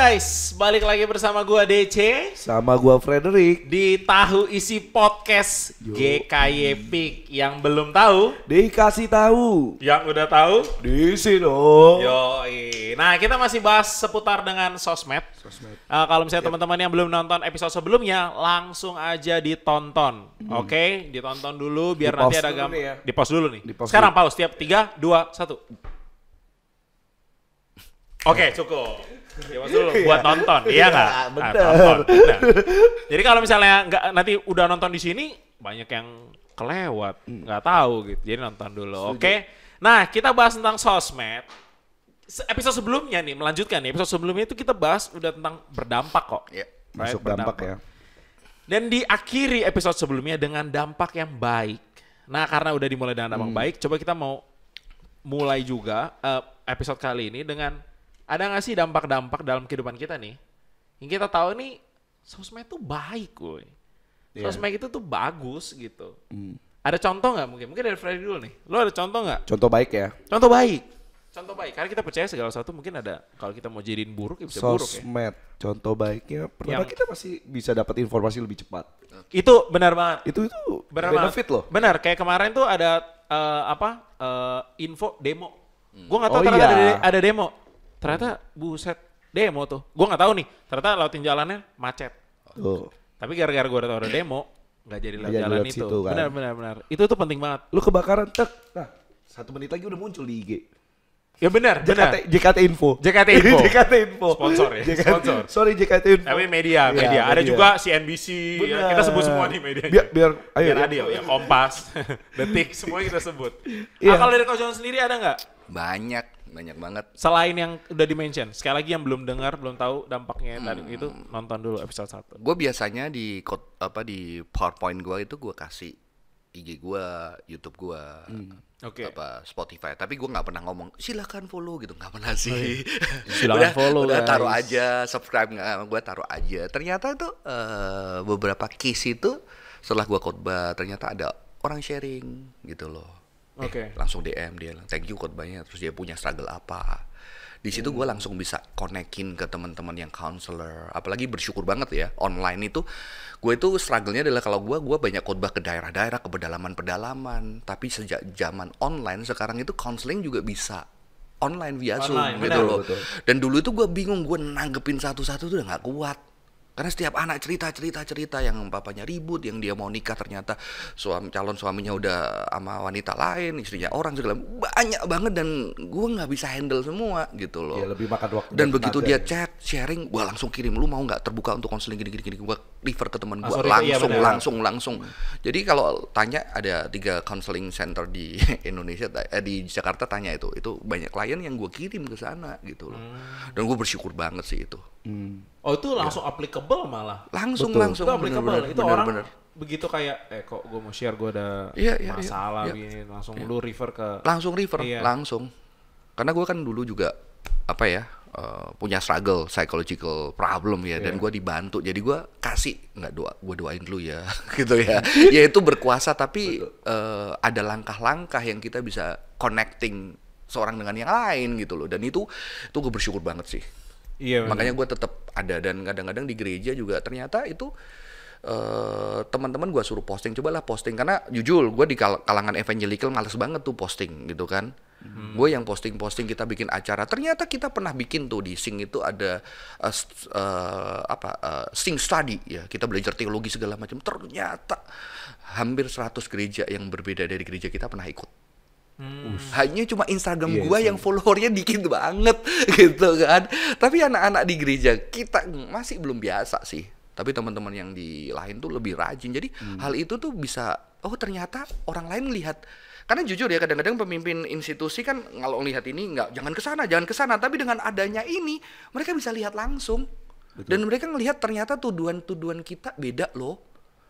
guys, balik lagi bersama gua DC sama gua Frederick di Tahu Isi Podcast GKY Peak. Yang belum tahu dikasih tahu, yang udah tahu di sini dong. Yoi. Nah, kita masih bahas seputar dengan sosmed. Kalau misalnya teman-teman yang belum nonton episode sebelumnya, langsung aja ditonton. Oke, ditonton dulu biar nanti ada gambar. Ya. Di pause dulu nih. Di-pause Sekarang dulu. pause tiap 3, 2, 1. Oke, cukup. Ya, dulu buat nonton, iya nggak? Bener. Nonton, bener. Jadi kalau misalnya nggak nanti udah nonton di sini, banyak yang kelewat, nggak tahu gitu. Jadi nonton dulu, oke? Nah, kita bahas tentang sosmed. Episode sebelumnya nih, melanjutkan nih. Episode sebelumnya itu kita bahas udah tentang berdampak kok. Ya, Right, masuk dampak ya. Dan diakhiri episode sebelumnya dengan dampak yang baik. Nah, karena udah dimulai dengan dampak baik, coba kita mau mulai juga episode kali ini dengan ada nggak sih dampak-dampak dalam kehidupan kita nih? Yang kita tahu nih, sosmed tuh baik, woy. Sosmed itu tuh bagus gitu. Ada contoh nggak mungkin? Mungkin dari Freddy dulu nih. Lo ada contoh nggak? Contoh baik ya. Contoh baik. Contoh baik. Karena kita percaya segala sesuatu mungkin ada. Kalau kita mau jadiin buruk, ya bisa buruk ya. Sosmed, contoh baiknya. Pertama kita pasti bisa dapat informasi lebih cepat. Itu benar banget. Itu Benar benefit banget. loh. Benar. Kayak kemarin tuh ada info demo. Gue nggak tahu Oh ternyata iya. ada demo. Ternyata buset demo tuh. Gue nggak tahu nih. Ternyata lewatin jalannya macet. Tuh. Tapi gara-gara gue udah tahu ada demo, nggak jadi lewat Nggak jadi jalan lewat itu. situ, kan. Benar. Itu tuh penting banget. Lu kebakaran tek. Nah, 1 menit lagi udah muncul di IG. Ya benar. JKT Info. JKT Info. JKT Info. Sponsor ya. Sponsor. Sorry JKT Info. Tapi media. Iya, Ada media. juga CNBC. Ya, kita sebut semua nih media. Biar ayo Biar ya. adil ya. Kompas, Detik, semuanya kita sebut. Iya. Kalau dari Coach John sendiri ada nggak? Banyak banget. Selain yang udah di-mention, sekali lagi yang belum dengar, belum tahu dampaknya tadi itu, nonton dulu episode 1. Gue biasanya di di PowerPoint gue itu gue kasih IG gue, YouTube gue, Oke. Spotify. Tapi gue nggak pernah ngomong silakan follow gitu, nggak pernah sih. Silakan follow, udah guys. taruh aja, subscribe nggak, gue taruh aja. Ternyata tuh beberapa case itu setelah gue khotbah ternyata ada orang sharing gitu loh. Oke. Langsung DM dia, thank you khotbahnya. Terus dia punya struggle apa? Di situ gue langsung bisa konekin ke teman-teman yang counselor. Apalagi bersyukur banget ya online itu. Gue itu struggle-nya adalah kalau gue banyak khotbah ke daerah-daerah, ke pedalaman-pedalaman. Tapi sejak zaman online sekarang itu counseling juga bisa online via Zoom Online, gitu benar, loh. betul. Dan dulu itu gue bingung, gue nanggepin satu-satu tuh udah nggak kuat. Karena setiap anak cerita yang papanya ribut, yang dia mau nikah ternyata calon suaminya udah sama wanita lain, istrinya orang segala banyak banget dan gue nggak bisa handle semua gitu loh. Ya, lebih makan waktu. Dan dan begitu tenaga dia ya. chat, sharing, gue langsung kirim, lu mau nggak terbuka untuk konseling gini, gue refer ke teman gue Sorry, iya langsung. Jadi kalau tanya ada 3 counseling center di Indonesia, di Jakarta tanya itu banyak klien yang gue kirim ke sana gitu loh. Dan gue bersyukur banget sih itu. Oh, itu langsung applicable malah. Langsung Itu applicable. Itu orang bener. begitu kayak kok gue mau share gue ada Iya, masalah iya. gini, langsung lu refer ke Langsung refer, Iya. langsung. Karena gue kan dulu juga punya struggle, psychological problem ya, dan gue dibantu. Jadi gue kasih, gue doain dulu ya, gitu ya. Ya itu berkuasa, tapi ada langkah-langkah yang kita bisa connecting seorang dengan yang lain gitu loh. Dan itu gue bersyukur banget sih. Iya, Makanya gue tetap ada, dan kadang-kadang di gereja juga ternyata itu teman-teman gue suruh cobalah posting, karena jujur gue di kalangan evangelical males banget tuh posting gitu kan. Gue yang posting kita bikin acara, ternyata kita pernah bikin tuh di Sing itu ada Sing study ya, kita belajar teologi segala macam. Ternyata hampir 100 gereja yang berbeda dari gereja kita pernah ikut. Hanya cuma Instagram Iya gua sih. yang followernya dikit banget gitu kan. Tapi anak-anak di gereja kita masih belum biasa sih. Tapi teman-teman yang di lain tuh lebih rajin. Jadi hal itu tuh bisa, oh ternyata orang lain lihat. Karena jujur ya, kadang-kadang pemimpin institusi kan kalau lihat ini jangan ke sana. Tapi dengan adanya ini mereka bisa lihat langsung. Dan mereka ngelihat ternyata tuduhan-tuduhan kita beda loh.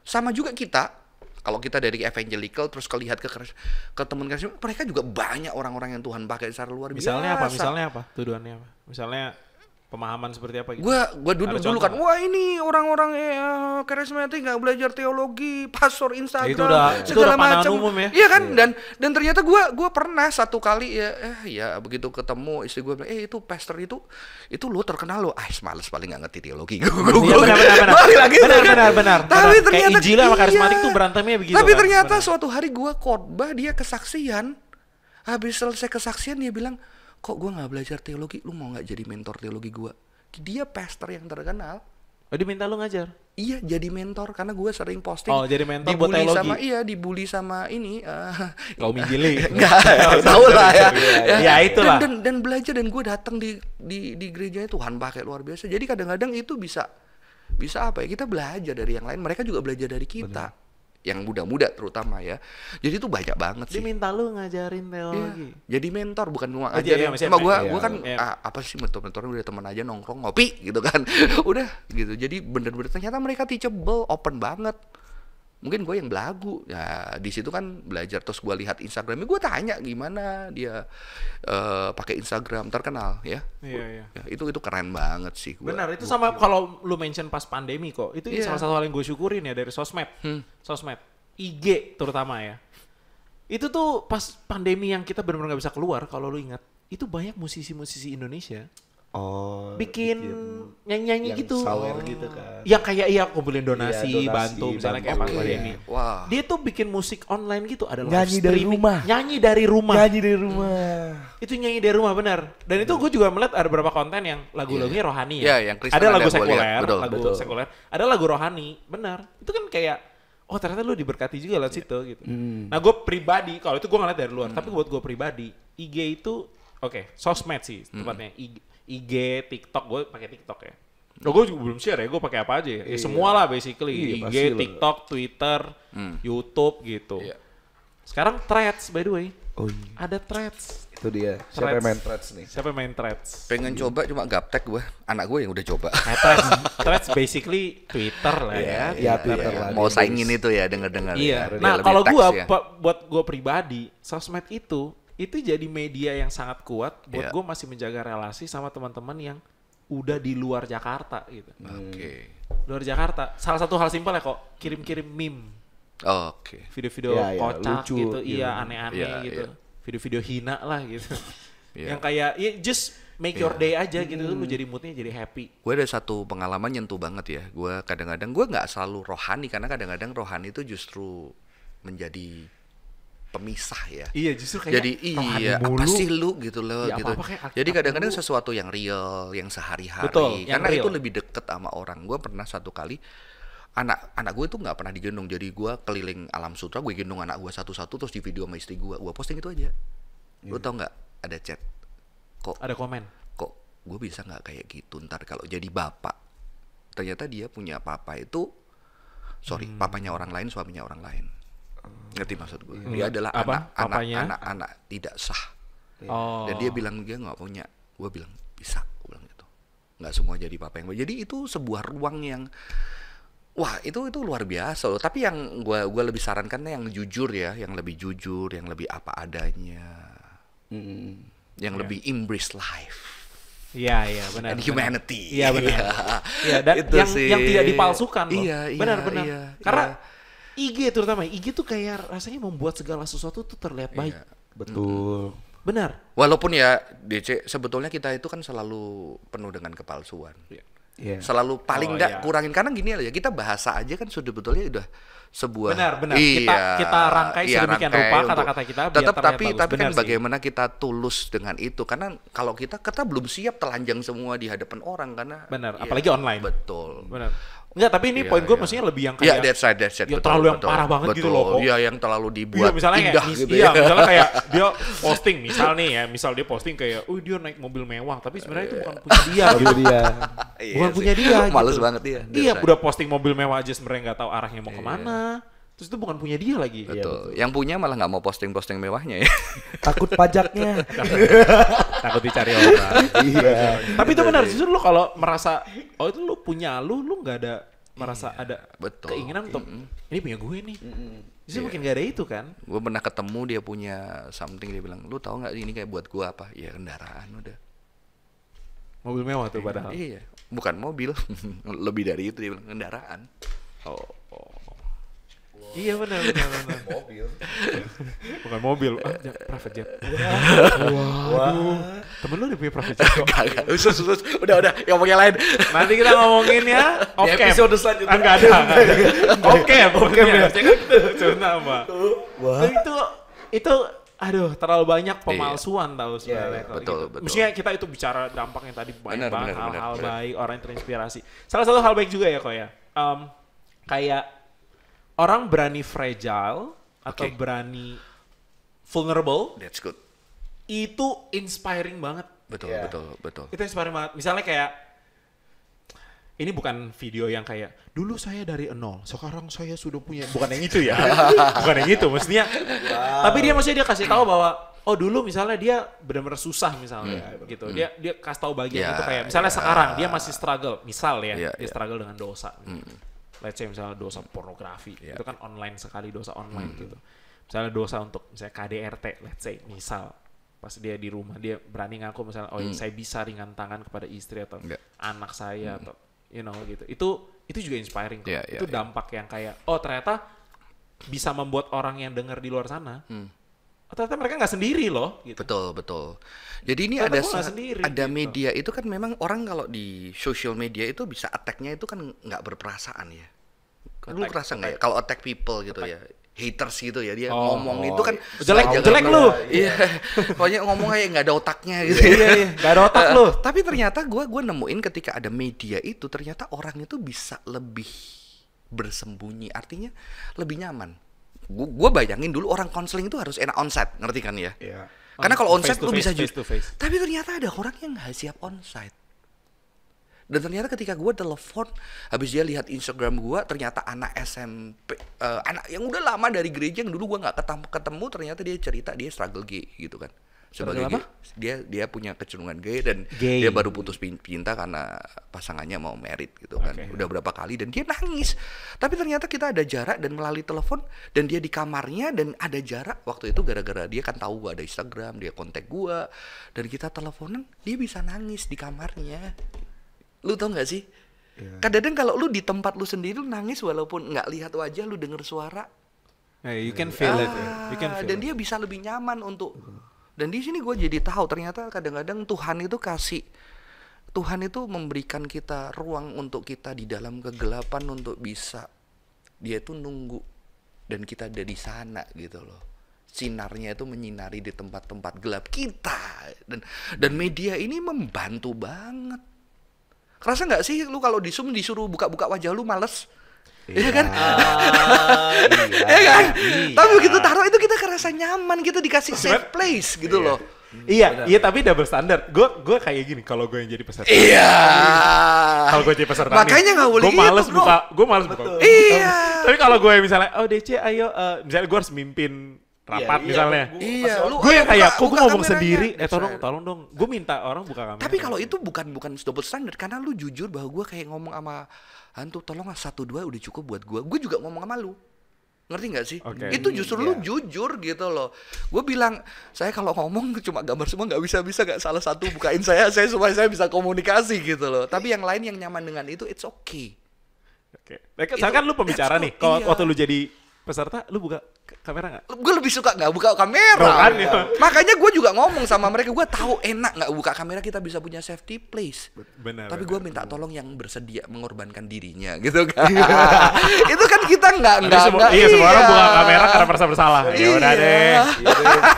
Sama juga kita. Kalau kita dari evangelical terus lihat ke teman kasih, mereka juga banyak orang-orang yang Tuhan pakai secara luar biasa. Misalnya apa? Tuduhannya apa? Misalnya Pemahaman seperti apa gitu? Gua dulu Ada kan, contoh wah ini orang-orang karismatik nggak belajar teologi, pastor Instagram, Itu udah segala pandangan macam. umum ya. Iya kan? Dan ternyata gua pernah satu kali ya begitu ketemu istri gua bilang, itu pastor itu lo terkenal lo. Males paling nggak ngerti teologi. Iya benar. Tapi Kayak ternyata Injil sama karismatik tuh berantemnya begitu. Tapi kan? ternyata suatu hari gua khotbah, dia kesaksian. Habis selesai kesaksian dia bilang, kok gua nggak belajar teologi, lu mau nggak jadi mentor teologi gua? Dia pastor yang terkenal. Oh, dia minta lu ngajar? Iya, jadi mentor karena gue sering posting. Oh, jadi mentor buat dibully teologi. dibully sama ini. Kaum Injili. Enggak, tahu lah ya. Ya itulah. Dan belajar, dan gue datang di gerejanya Tuhan pakai luar biasa. Jadi kadang-kadang itu bisa apa ya? Kita belajar dari yang lain, mereka juga belajar dari kita. Bener. Yang muda-muda terutama ya. Jadi itu banyak banget sih. Dia minta lu ngajarin teologi. Iya. Jadi mentor bukan cuma ngajarin. Cuma gue kan apa sih mentor-mentornya udah teman aja nongkrong ngopi gitu kan. Udah gitu. Jadi bener-bener ternyata mereka teachable, open banget. Mungkin gue yang belagu. Ya di situ kan belajar, terus gue lihat Instagramnya, gue tanya gimana dia pakai Instagram terkenal ya. Iya. Ya, itu keren banget sih. Benar, itu sama kalau lu mention pas pandemi kok. Itu salah satu hal yang gue syukurin ya dari sosmed. Sosmed. IG terutama ya. Itu tuh pas pandemi yang kita benar-benar gak bisa keluar, kalau lu ingat, itu banyak musisi-musisi Indonesia bikin nyanyi-nyanyi gitu. Sawer gitu kan. Yang kayak kumpulin donasi, bantu misalnya kayak pas ini. Wah. Dia tuh bikin musik online gitu, ada nyanyi live streaming. Nyanyi dari rumah. Itu nyanyi dari rumah, benar. Dan itu gue juga melihat ada beberapa konten yang lagu-lagunya rohani ya. Yang Kristen ada lagu sekuler, sekuler, ada lagu rohani, benar. Itu kan kayak ternyata lu diberkati juga lewat situ gitu. Nah, gue pribadi kalau itu gue ngeliat dari luar, tapi buat gue pribadi, IG itu sosmed sih tepatnya. IG, TikTok, gue pakai TikTok ya. Gue juga belum share ya, gue pakai apa aja ya. Ya semua lah basically, IG, TikTok, Twitter, YouTube gitu. Sekarang Threads by the way. Ada Threads. Itu dia. Siapa yang main Threads nih? Siapa yang main Threads? Pengen coba cuma gaptek gue. Anak gue yang udah coba. Threads basically Twitter lah ya. Iya, Twitter lah. Mau saingin itu ya, denger-dengar. Iya. Ya. Nah, kalau gue buat gue pribadi, sosmed itu jadi media yang sangat kuat buat gue masih menjaga relasi sama teman-teman yang udah di luar Jakarta gitu. Luar Jakarta. Salah satu hal simpel ya kok, kirim-kirim meme. Video-video kocak lucu, gitu, aneh-aneh gitu. Video-video hina lah gitu. Yang kayak just make your day aja gitu, lu jadi moodnya jadi happy. Gue ada satu pengalaman nyentuh banget ya. Gue kadang-kadang gue nggak selalu rohani, karena kadang-kadang rohani itu justru menjadi pemisah ya. Iya, justru kayak jadi apa sih lu gitu loh ya, gitu. Jadi kadang-kadang sesuatu yang real, yang sehari-hari. Betul, karena yang itu lebih deket sama orang. Gue pernah satu kali anak gue itu nggak pernah digendong, jadi gue keliling Alam Sutra, gue gendong anak gue satu-satu, terus di video sama istri gue posting itu aja. Lu tau nggak, ada chat, kok ada komen, kok gue bisa nggak kayak gitu ntar kalau jadi bapak. Ternyata dia punya papa itu, papanya orang lain, suaminya orang lain. Ngerti maksud gue? Dia adalah anak tidak sah. Dan dia bilang dia nggak punya. Gue bilang bisa, gue bilang gitu. Nggak semua jadi papa yang. Jadi itu sebuah ruang yang, wah itu luar biasa loh. Tapi yang gue lebih sarankan yang jujur ya, yang lebih jujur, yang lebih apa adanya, yang lebih embrace life. Iya benar. And humanity. Iya benar. Iya, dan yang tidak dipalsukan loh. Benar. Karena IG terutama, IG tuh kayak rasanya membuat segala sesuatu tuh terlihat baik. Betul. Benar. Walaupun ya DC, sebetulnya kita itu kan selalu penuh dengan kepalsuan. Selalu paling kurangin, karena gini ya, kita bahasa aja kan sudah betulnya udah sebuah benar. Kita rangkai sedemikian rupa kata-kata kita biar tetap, terlihat bagus. Tapi kan bagaimana kita tulus dengan itu, karena kalau kita belum siap telanjang semua di hadapan orang, karena benar, apalagi online. Betul. Benar. Enggak, tapi ini poin gue maksudnya lebih yang kayak that's right. Ya, terlalu yang parah banget gitu loh. Iya, yang terlalu dibuat misalnya indah kayak, gitu ya. misalnya kayak dia posting misal dia posting kayak, dia naik mobil mewah, tapi sebenarnya itu bukan punya dia gitu. Bukan punya dia gitu. Males banget dia. Iya, udah posting mobil mewah aja sebenarnya nggak tahu arahnya mau kemana. Terus itu bukan punya dia lagi. Betul. Yang punya malah nggak mau posting mewahnya ya. Takut pajaknya. Takut dicari orang. Tapi itu benar, justru lu kalau merasa itu lu punya, lu nggak ada merasa ada keinginan untuk ini punya gue nih. Justru mungkin gak ada itu kan. Gue pernah ketemu dia punya something, dia bilang, lu tahu nggak ini kayak buat gue apa? Ya kendaraan udah. Mobil mewah tuh padahal. Iya, bukan mobil, lebih dari itu dia bilang kendaraan. Oh. Iya benar. Mobil. Bukan mobil, private jet. Waduh. Temen lu udah punya private jet kok. Gak, usus. Udah, yang mau yang lain. Nanti kita ngomongin ya. Di episode selanjutnya. Enggak ada. Oke, harusnya kan kita cuma nama. Wah. Itu aduh terlalu banyak pemalsuan tahu sebenarnya. Kalau betul, gitu. betul. Maksudnya kita itu bicara dampaknya tadi banyak banget Benar, hal-hal benar. baik, orang yang terinspirasi. Salah satu hal baik juga ya kok ya. Kayak orang berani fragile atau Oke. berani vulnerable That's good. itu inspiring banget. Betul. Itu inspiring banget. Misalnya kayak ini bukan video yang kayak dulu saya dari nol, sekarang saya sudah punya. Bukan yang itu ya. Bukan yang itu mestinya. Tapi dia kasih tahu bahwa oh dulu misalnya dia benar-benar susah misalnya gitu. Dia kasih tahu bagian Ya, itu kayak misalnya sekarang dia masih struggle. Misal ya, Ya, dia ya. struggle dengan dosa. Let's say misalnya dosa pornografi. Itu kan online sekali dosa online gitu. Misalnya dosa untuk misalnya KDRT, let's say misal pas dia di rumah dia berani ngaku misalnya oh saya bisa ringan tangan kepada istri atau anak saya atau gitu. Itu juga inspiring kok. Itu dampak yang kayak oh ternyata bisa membuat orang yang dengar di luar sana. Ternyata mereka nggak sendiri loh gitu. Betul. Jadi ini Ternyata ada gua nggak sendiri, ada gitu. media itu kan memang orang kalau di social media itu bisa attack-nya itu kan nggak berperasaan ya. Lu kerasa nggak ya? Kalau attack people gitu ya, haters gitu ya, dia ngomong itu kan jelek lu. Iya, pokoknya ngomong kayak nggak ada otaknya gitu. Iya, nggak ada otak lu. Tapi ternyata gue nemuin ketika ada media itu ternyata orang itu bisa lebih bersembunyi, artinya lebih nyaman. Gue bayangin dulu orang konseling itu harus enak onsite, ngerti kan ya? Iya. Karena kalau Face onsite to lu face, bisa face to face. Tapi ternyata ada orang yang nggak siap onsite. Dan ternyata ketika gue telepon, habis dia lihat Instagram gue, ternyata anak SMP, anak yang udah lama dari gereja yang dulu gue nggak ketemu, ternyata dia cerita dia struggle gay gitu kan. Sebagai Struggle gay, dia punya kecenderungan gay dan Gay. dia baru putus cinta karena pasangannya mau married gitu kan. Oke. Udah berapa kali dan dia nangis. Tapi ternyata kita ada jarak dan melalui telepon dan dia di kamarnya dan ada jarak. Waktu itu gara-gara dia kan tahu gue ada Instagram, dia kontak gue dan kita teleponan, dia bisa nangis di kamarnya. Lu tau gak sih? Kadang-kadang kalau lu di tempat lu sendiri lu nangis walaupun nggak lihat wajah, lu denger suara. You can feel it. You can feel Dan it. dia bisa lebih nyaman untuk. Dan di sini gue jadi tahu ternyata kadang-kadang Tuhan itu memberikan kita ruang untuk kita di dalam kegelapan untuk bisa dia itu nunggu dan kita ada di sana gitu loh. Sinarnya itu menyinari di tempat-tempat gelap kita dan media ini membantu banget. Kerasa nggak sih lu kalau di Zoom disuruh buka-buka wajah lu males? Iya kan? Iya kan? Tapi begitu taruh itu kita kerasa nyaman, kita dikasih safe place gitu loh. Iya, tapi double standard. Gue kayak gini kalau gue yang jadi peserta. Iya. Kalau gue jadi peserta Makanya nggak boleh gue males gitu, buka, gue males buka. Iya. Tapi kalau gue misalnya, oh DC ayo, misalnya gue harus mimpin rapat misalnya. Iya, lu Gue yang kayak, kok gue buka ngomong kameranya. sendiri, That's tolong right. dong. Gue minta orang buka kamera. Tapi kalau itu bukan double standard karena lu jujur bahwa gue kayak ngomong sama hantu, tolong 1 2 udah cukup buat gue. Gue juga ngomong sama lu. Ngerti gak sih? Oke. Itu justru lu jujur gitu loh. Gue bilang, saya kalau ngomong cuma gambar semua nggak bisa gak salah satu bukain saya supaya saya bisa komunikasi gitu loh. Tapi yang lain yang nyaman dengan itu, it's okay. Oke. Saya kan lu pembicara that's nih. good, Kalau iya. waktu lu jadi peserta, lu buka kamera nggak? Gue lebih suka nggak buka kamera. Tuh kan, ya. Makanya gue juga ngomong sama mereka, gue tahu enak nggak buka kamera, kita bisa punya safety place. Benar. Tapi gue minta tolong yang bersedia mengorbankan dirinya gitu kan. Itu kan kita nggak Iya, semua orang buka kamera karena merasa bersalah. Ya udah Iya. deh.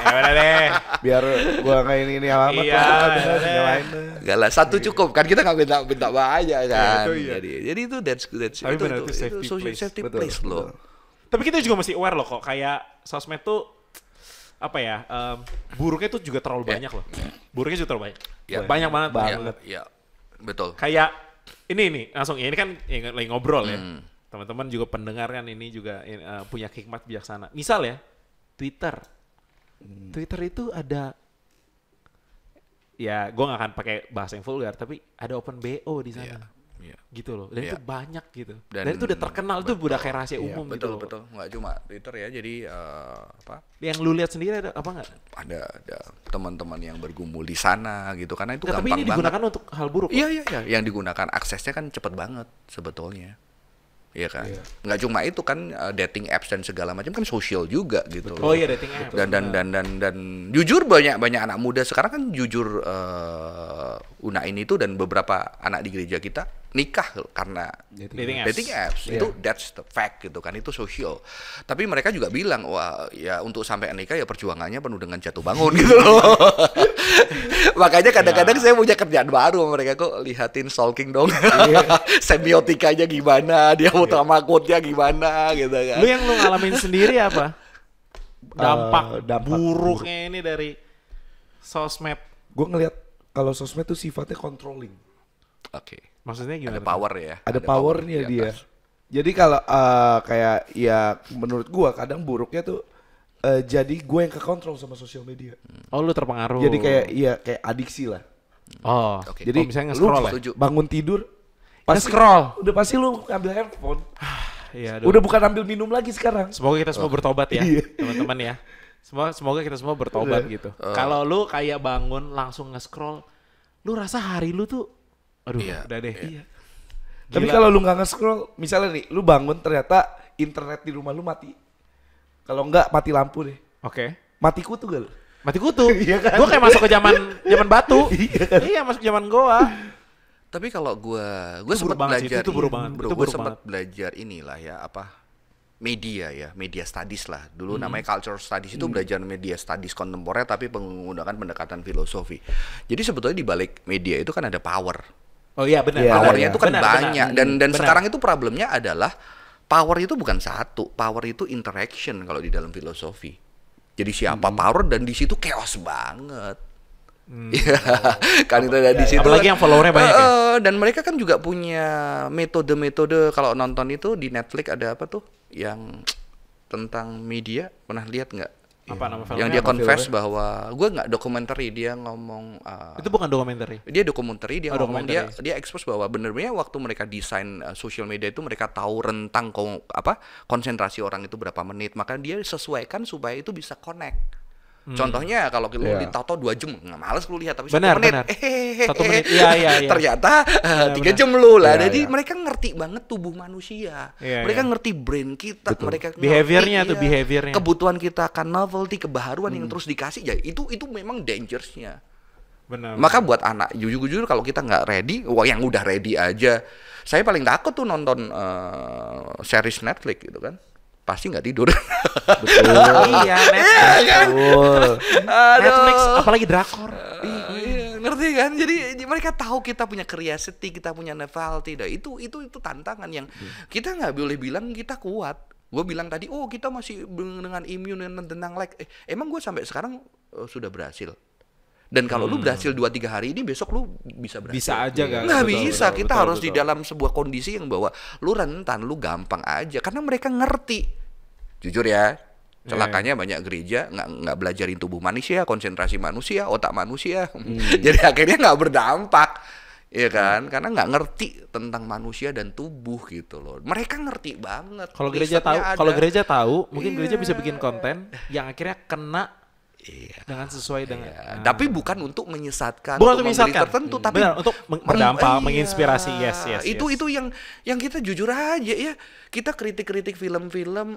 Ya udah deh. Biar gua nggak ini alamat Iya, lah, iya. nyalain. Gak lah, 1 cukup kan, kita nggak minta banyak kan. itu iya. Jadi itu that's Tapi benar, itu safety place. safety Betul, place loh. Tapi kita juga mesti aware loh kok, kayak sosmed tuh apa ya, buruknya tuh juga terlalu banyak loh. Buruknya juga terlalu banyak. Ya. Banyak banget. Iya, betul. Kayak ini langsung ya, ini kan lagi ngobrol ya. Teman-teman juga pendengar kan ini juga punya hikmat bijaksana. Misal ya, Twitter. Twitter itu ada, ya gue gak akan pakai bahasa yang vulgar, tapi ada open BO di sana. Iya. gitu loh. Dan Iya. itu banyak gitu. Dan- Dan itu udah terkenal, itu udah kayak rahasia umum gitu betul loh. betul, nggak cuma Twitter ya. Jadi apa? Yang lu lihat sendiri ada apa nggak? Ada teman-teman yang bergumul di sana gitu, karena itu Nggak, tapi gampang ini banget. digunakan untuk hal buruk. Iya iya iya, yang digunakan aksesnya kan cepet banget sebetulnya. Iya kan? Nggak cuma itu kan, dating apps dan segala macam kan sosial juga gitu Oh loh. iya, dating apps. Dan jujur banyak anak muda sekarang kan jujur Una ini tuh dan beberapa anak di gereja kita nikah karena Dating apps. dating apps. Itu that's the fact gitu kan, itu sosial. Tapi mereka juga bilang, wah ya untuk sampai nikah ya perjuangannya penuh dengan jatuh bangun gitu loh. Makanya kadang-kadang saya punya kerjaan baru sama mereka, kok lihatin stalking dong. Semiotikanya gimana, dia mau sama quote-nya gimana gitu kan. Lu yang lu ngalamin sendiri apa? Dampak dampak buruknya ini dari sosmed. Gue ngelihat kalau sosmed tuh sifatnya controlling. Oke. Maksudnya gimana? Ada power ya. Ada powernya di dia. atas. Jadi kalau kayak ya menurut gua kadang buruknya tuh jadi gue yang kekontrol sama sosial media. Oh, lu terpengaruh. Jadi kayak adiksi lah. Oh, Oke. Jadi oh, misalnya lu nge-scroll ya? Setuju. bangun tidur Nge-scroll. udah pasti lu ambil handphone. Iya, Udah bukan ambil minum lagi sekarang. Semoga kita semua bertobat ya, Iya. teman-teman ya. Semoga kita semua bertobat gitu. Kalau lu kayak bangun langsung nge-scroll, lu rasa hari lu tuh, aduh, Iya, udah deh. Iya. Tapi Gila. kalau lu nggak nge-scroll, misalnya nih, lu bangun ternyata internet di rumah lu mati. Kalau enggak mati lampu deh. Oke. Mati kutu gak lu? Mati kutu. Iya kan? Gua kayak masuk ke zaman batu. Iya kan? Iya, masuk zaman goa. Tapi kalau gue Itu sempat buruk banget sih, belajar, itu buruk banget, bro, itu gue buruk sempat banget. belajar inilah ya apa media studies lah. Dulu namanya culture studies, itu belajar media studies kontemporer tapi menggunakan pendekatan filosofi. Jadi sebetulnya di balik media itu kan ada power. Oh iya, benar. Iya, Powernya iya. itu kan Benar, banyak benar. dan Benar. sekarang itu problemnya adalah power itu bukan satu, power itu interaction kalau di dalam filosofi. Jadi siapa power dan di situ chaos banget. Iya, kan itu ada di situ. Apalagi yang followernya banyak ya? Dan mereka kan juga punya metode-metode, kalau nonton itu di Netflix ada apa tuh yang tentang media, pernah lihat nggak? Apa nama Yang filmnya? dia apa confess filmnya? bahwa gue nggak dokumenter, dia ngomong Itu bukan dokumenter. dia dokumenter, dia Oh, ngomong dokumenter. dia expose bahwa benernya waktu mereka desain social media itu mereka tahu rentang konsentrasi orang itu berapa menit, maka dia sesuaikan supaya itu bisa connect. Contohnya kalau lu Iya. ditato 2 jam nggak males lu lihat, tapi Benar, 1 menit, benar. 1 menit, iya. ternyata 3 benar. jam lu lah. Iya, Jadi iya. mereka ngerti banget tubuh manusia, Iya, mereka iya. ngerti brain kita, mereka ngerti, Behaviornya tuh, iya, behaviornya. kebutuhan kita akan novelty, kebaharuan yang terus dikasih, ya itu memang dangersnya. Benar. Maka buat anak, jujur kalau kita nggak ready, wah yang udah ready aja. Saya paling takut tuh nonton series Netflix gitu kan, pasti nggak tidur. Iya, Netflix. Betul. Netflix, apalagi drakor. Iya, ngerti kan? Jadi mereka tahu kita punya curiosity, kita punya novelty. Dah. Itu tantangan yang kita nggak boleh bilang kita kuat. Gue bilang tadi, oh kita masih dengan immune dan tentang like. Emang gue sampai sekarang sudah berhasil. Dan kalau lu berhasil 2-3 hari ini, besok lu bisa berhasil. Bisa aja kan? Nggak Betul, bisa, betul, kita betul, harus di betul. dalam sebuah kondisi yang bahwa lu rentan, lu gampang aja. Karena mereka ngerti. Jujur ya, celakanya banyak gereja nggak belajarin tubuh manusia, konsentrasi manusia, otak manusia. Jadi akhirnya nggak berdampak. Iya kan? Karena nggak ngerti tentang manusia dan tubuh gitu loh. Mereka ngerti banget. Kalau gereja tahu, Risetnya kalau ada. gereja tahu, mungkin gereja Iya. bisa bikin konten yang akhirnya kena Iya. dengan sesuai dengan. Ya, tapi bukan untuk menyesatkan, Bukan untuk memberi menyesatkan. tertentu, tapi Benar, untuk berdampak, iya. menginspirasi. Yes. Itu yang kita jujur aja ya. Kita kritik film-film,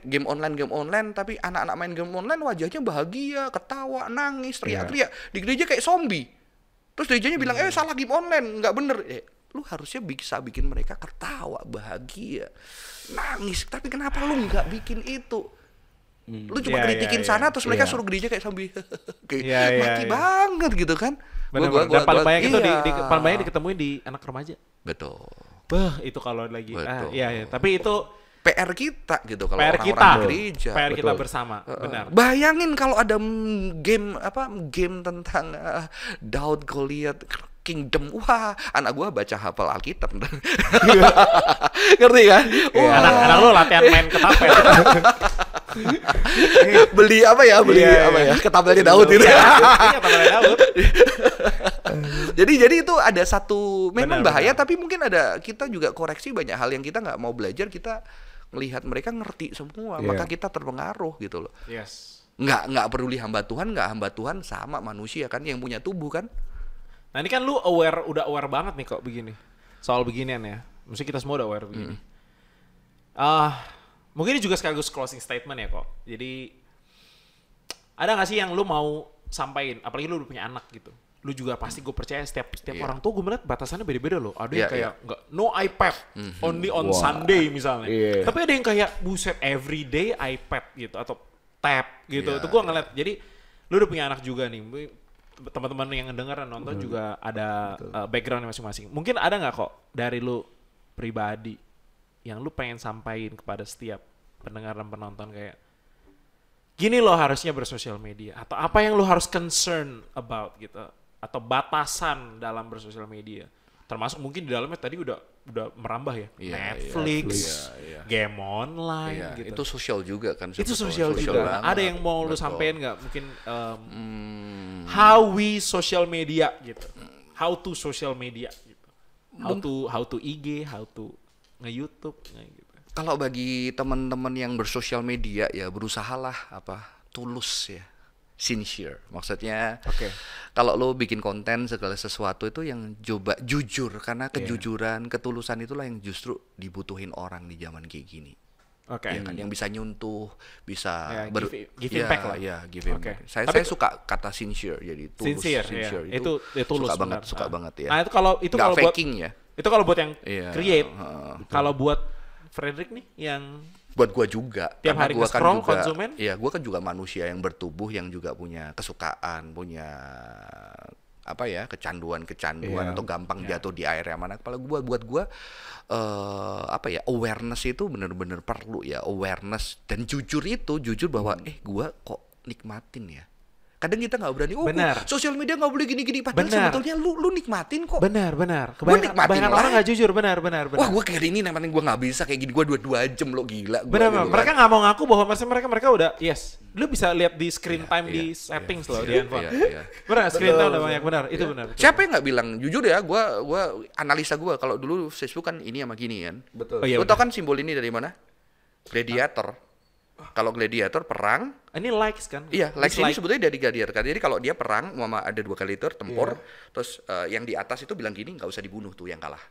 game online, tapi anak-anak main game online wajahnya bahagia, ketawa, nangis, teriak-teriak. Di gereja kayak zombie. Terus gerejanya bilang, salah game online, nggak bener. Lu harusnya bisa bikin mereka ketawa, bahagia, nangis. Tapi kenapa lu nggak bikin itu? Lu cuma Iya, kritikin iya, sana, iya. terus mereka Iya. suruh gereja kayak zombie. Kayak Iya, iya, maki iya. banget gitu kan. Benar. Dan paling banyak itu iya. paling banyak diketemuin di anak remaja. Betul. Bah, itu kalau lagi. Betul. Iya. Tapi itu PR kita gitu kalau PR orang-orang kita. gereja. PR kita Betul. bersama. Benar. Bayangin kalau ada game tentang Daud Goliath Kingdom. Wah, anak gua baca hafal Alkitab. Ngerti kan? Wah. Anak-anak lu latihan main ketapel. Beli apa ya? Beli apa ya? Ketabelnya Daud itu. Iya, ketabelnya Daud. Jadi itu ada satu memang Benar, bahaya, benar. tapi mungkin ada kita juga koreksi banyak hal yang kita nggak mau belajar, kita melihat mereka ngerti semua, Iya. maka kita terpengaruh gitu loh. Yes. Nggak peduli hamba Tuhan, nggak hamba Tuhan sama manusia kan yang punya tubuh kan. Nah ini kan lu udah aware banget nih kok begini. Soal beginian ya. Mesti kita semua udah aware begini. Mungkin ini juga sekaligus closing statement ya kok. Jadi ada gak sih yang lu mau sampaikan, apalagi lu udah punya anak gitu. Lu juga pasti gue percaya setiap Iya. orang tua gue melihat batasannya beda-beda loh. Ada yang Iya, kayak nggak no iPad, only on Wah. Sunday misalnya. Iya. Tapi ada yang kayak buset everyday iPad gitu atau tab gitu. Iya, Itu gue ngeliat. Jadi lu udah punya anak juga nih. Teman-teman yang ngedenger dan nonton juga ada background masing-masing. Mungkin ada nggak kok dari lu pribadi yang lu pengen sampaikan kepada setiap pendengar dan penonton kayak gini lo harusnya bersosial media atau apa yang lo harus concern about gitu atau batasan dalam bersosial media termasuk mungkin di dalamnya tadi udah merambah ya Iya, Netflix, iya. game online Iya, gitu. itu sosial juga kan. Itu sebetulnya. sosial juga. banget. Ada yang mau lu Betul. sampein nggak mungkin how we social media gitu, how to social media gitu, how to IG, how to nge-YouTube gitu. Kalau bagi teman-teman yang bersosial media ya berusahalah tulus ya, sincere. Maksudnya Oke. kalau lo bikin konten segala sesuatu itu yang coba jujur, karena kejujuran, ketulusan itulah yang justru dibutuhin orang di zaman kayak gini. Oke. Ya kan, yang bisa nyuntuh, bisa Ya, give impact lah. Ya, give Oke. impact. Saya Tapi- suka kata sincere, jadi tulus. Sincere, ya. Itu tulus, suka benar. banget, suka banget ya. Nah itu kalau Nggak buat faking ya. itu kalau buat yang Iya, create. heeh. Kalau buat Frederick nih yang Buat gua juga. Tiap karena hari gua nge-scroll, juga, konsumen? Iya, gua kan juga manusia yang bertubuh, yang juga punya kesukaan, punya kecanduan Iya. atau gampang jatuh di air yang mana. Kepala buat gua awareness itu benar-benar perlu ya, awareness dan jujur bahwa gua kok nikmatin ya. Kadang kita nggak berani, Benar. sosial media nggak boleh gini-gini, padahal Benar. sebetulnya lu nikmatin kok. benar. nikmatin Kebanyakan orang lah. nggak jujur, benar. Wah, gue kayak ini namanya gue nggak bisa kayak gini, gue 2 jam lo gila. Benar, gitu mereka kan. nggak mau ngaku bahwa mereka udah yes. Lu bisa lihat di screen time di settings loh di handphone. Iya. Benar, screen time udah banyak, benar. Itu benar. Siapa yang nggak bilang jujur ya? Gue analisa gue kalau dulu Facebook kan ini sama gini kan. Betul. Oh, iya, Lo tau kan simbol ini dari mana? Gladiator. Kalau gladiator perang, Ini likes kan? iya, likes ini Dislike. sebetulnya dari gladiator. Jadi kalau dia perang, mama ada 2 gladiator tempur, terus yang di atas itu bilang gini, nggak usah dibunuh tuh yang kalah.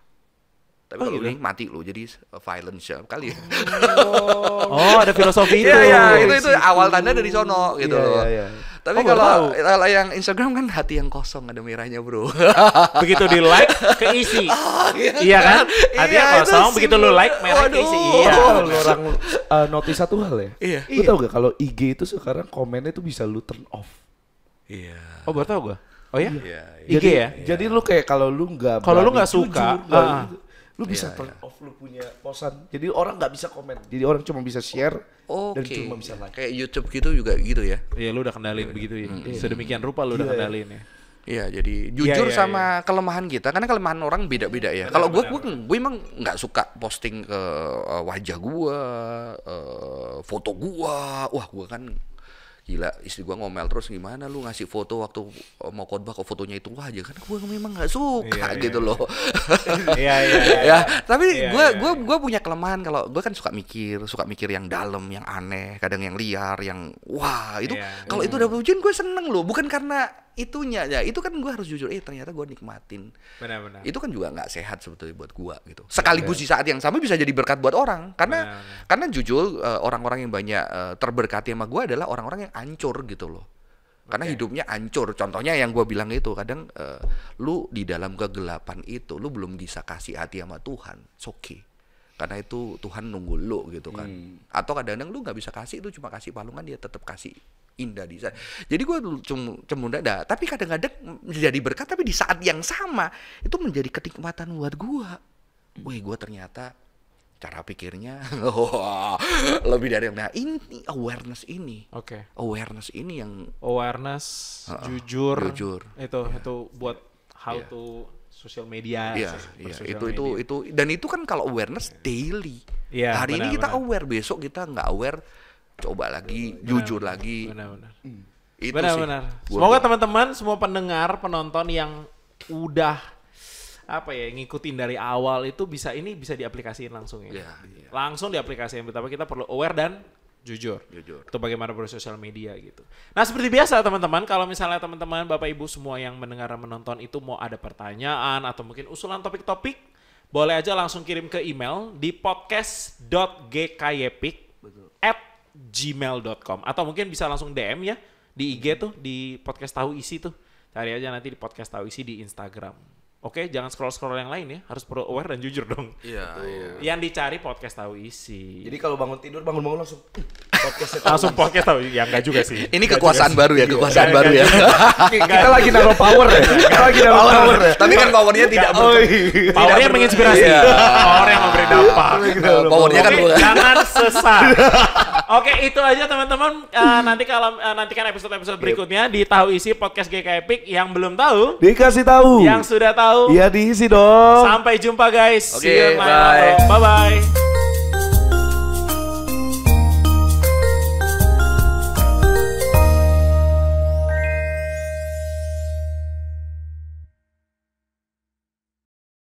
Tapi kalau gitu? ini mati lo, jadi violence ya kali. Oh, ada filosofi itu. Iya, itu awal tanda dari sono gitu Iya, loh. iya. Tapi Oh, baru tahu. kalau yang Instagram kan hati yang kosong, ada merahnya bro. Begitu di like keisi. Iya kan? Hatinya Iya, itu kosong, begitu lu simbol. like merah Waduh. keisi. Iya. Kalau orang notice satu hal ya. Iya. Lu tau gak kalau IG itu sekarang komennya itu bisa lu turn off. Iya. Oh, baru tau gua. Oh ya? Iya. IG ya? Jadi lu kayak kalau lu nggak Kalau lu berani nggak suka, jujur, nggak ah. gitu, lu bisa turn off, lu punya posan. Jadi orang nggak bisa komen. Jadi orang cuma bisa share dan Oke. cuma bisa like. Kayak YouTube gitu juga gitu ya. Iya, lu udah kendalin begitu ya. Sedemikian rupa lu udah Iya, iya. kendalin ya. Iya, jadi jujur iya, sama kelemahan kita, karena kelemahan orang beda-beda ya. Kalau gue emang nggak suka posting ke wajah gue, foto gue. Wah, gue kan gila, istri gue ngomel terus, gimana lu ngasih foto waktu mau khotbah kok fotonya itu wajah, kan gue memang nggak suka Iya, gitu iya. loh. Iya. Ya, tapi Iya, gue punya kelemahan, kalau gue kan suka mikir yang dalam, yang aneh, kadang yang liar, yang wah itu Iya. kalau itu udah ujian gue seneng loh, bukan karena itunya ya, itu kan gue harus jujur, ternyata gue nikmatin. Benar. Itu kan juga nggak sehat sebetulnya buat gue gitu. Sekaligus di saat yang sama bisa jadi berkat buat orang, karena Benar. karena jujur orang-orang yang banyak terberkati sama gue adalah orang-orang yang ancur gitu loh. Karena hidupnya ancur. Contohnya yang gue bilang itu, kadang lu di dalam kegelapan itu lu belum bisa kasih hati sama Tuhan, it's okay. Karena itu Tuhan nunggu lu gitu kan. Atau kadang-kadang lu nggak bisa kasih, itu cuma kasih palungan, dia tetap kasih indah di sana. Jadi gue cuma dah, tapi kadang-kadang menjadi berkat, tapi di saat yang sama itu menjadi kenikmatan buat gue. Wih, gue ternyata cara pikirnya wah, lebih dari ini awareness ini. Oke. Awareness ini yang Awareness, jujur. Jujur. Itu buat how Iya. to social media. Iya, bersosial itu media. dan itu kan kalau awareness daily. Iya, Hari ini benar, kita benar. aware, besok kita nggak aware, coba lagi, jujur lagi. Benar-benar. Itu Benar-benar. sih. Semoga teman-teman, semua pendengar, penonton yang udah ngikutin dari awal itu bisa diaplikasiin langsung ya. Iya. Langsung diaplikasiin, betapa kita perlu aware dan jujur. Itu bagaimana bersosial media gitu. Nah, seperti biasa teman-teman, kalau misalnya teman-teman, Bapak Ibu semua yang mendengar dan menonton itu mau ada pertanyaan atau mungkin usulan topik-topik, boleh aja langsung kirim ke email di podcast.gkayepik@gmail.com atau mungkin bisa langsung DM ya di IG tuh, di podcast tahu isi tuh. Cari aja nanti di podcast tahu isi di Instagram. Oke, jangan scroll-scroll yang lain ya. Harus perlu aware dan jujur dong. Iya. Yang dicari podcast tahu isi. Jadi kalau bangun tidur bangun langsung podcast Langsung podcast tahu. Ya enggak juga sih. Ini kekuasaan baru ya, kekuasaan Iya, baru ya. Kita lagi naruh power ya. Kita lagi naruh power ya. Tapi kan powernya tidak Powernya menginspirasi. Iya. Power yang memberi dampak. Powernya kan Oke, jangan sesat. Oke, itu aja teman-teman. Nantikan episode-episode berikutnya di Tahu Isi Podcast GK Epic. Yang belum tahu, Dikasih tahu. yang sudah tahu, Iya diisi dong. sampai jumpa guys. Oke, See you, bye. Bye-bye.